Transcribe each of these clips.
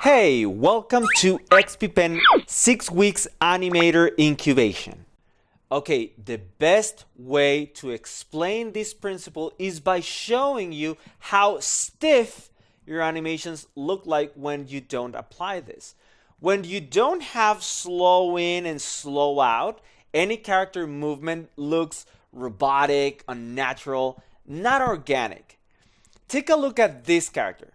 Hey, welcome to XPPen 6 weeks Animator Incubation. Okay, the best way to explain this principle is by showing you how stiff your animations look like when you don't apply this. When you don't have slow in and slow out, any character movement looks robotic, unnatural, not organic. Take a look at this character.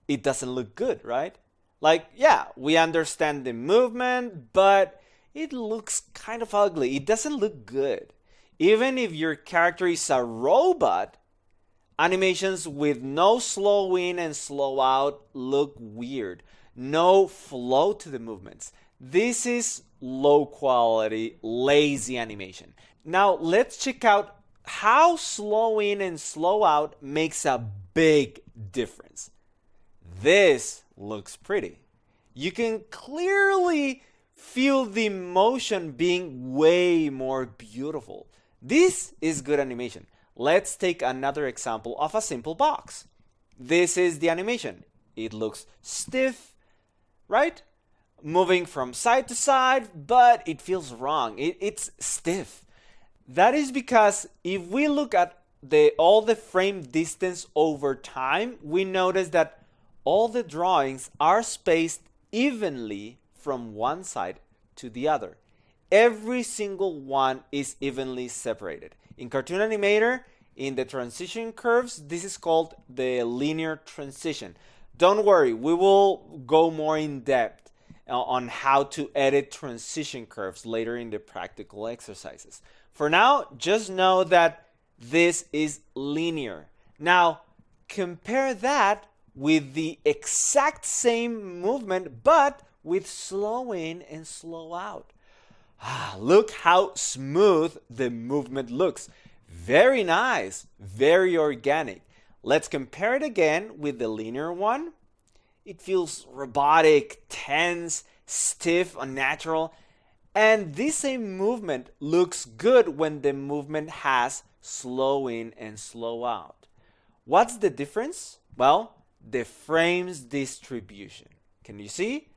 It doesn't look good, right? Like, yeah, we understand the movement, but it looks kind of ugly. It doesn't look good. Even if your character is a robot, animations with no slow in and slow out look weird. No flow to the movements. This is low quality, lazy animation. Now, let's check out how slow in and slow out makes a big difference. This looks pretty. You can clearly feel the motion being way more beautiful. This is good animation. Let's take another example of a simple box. This is the animation. It looks stiff, right? Moving from side to side, but it feels wrong. It's stiff. That is because if we look at all the frame distance over time, we notice that all the drawings are spaced evenly from one side to the other. Every single one is evenly separated. In Cartoon Animator, in the transition curves, this is called the linear transition. Don't worry, we will go more in depth on how to edit transition curves later in the practical exercises. For now, just know that this is linear. Now, compare that with the exact same movement, but with slow in and slow out. Look how smooth the movement looks. Very nice, very organic. Let's compare it again with the linear one. It feels robotic, tense, stiff, unnatural. And this same movement looks good when the movement has slow in and slow out. What's the difference? Well, the frames distribution. Can you see?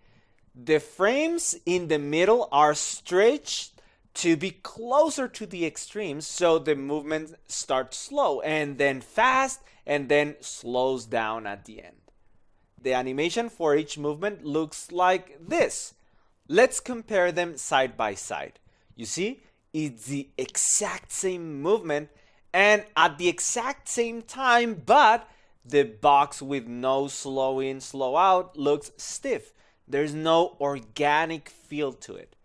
The frames in the middle are stretched to be closer to the extremes, so the movement starts slow and then fast and then slows down at the end. The animation for each movement looks like this. Let's compare them side by side. You see, it's the exact same movement and at the exact same time, but the box with no slow in, slow out looks stiff. There's no organic feel to it.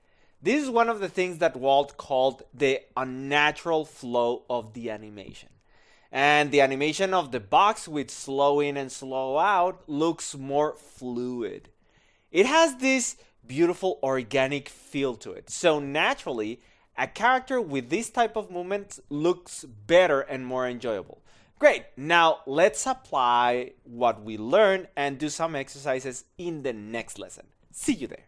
This is one of the things that Walt called the unnatural flow of the animation. And the animation of the box with slow in and slow out looks more fluid. It has this beautiful organic feel to it. So naturally, a character with this type of movement looks better and more enjoyable. Great, now let's apply what we learned and do some exercises in the next lesson. See you there.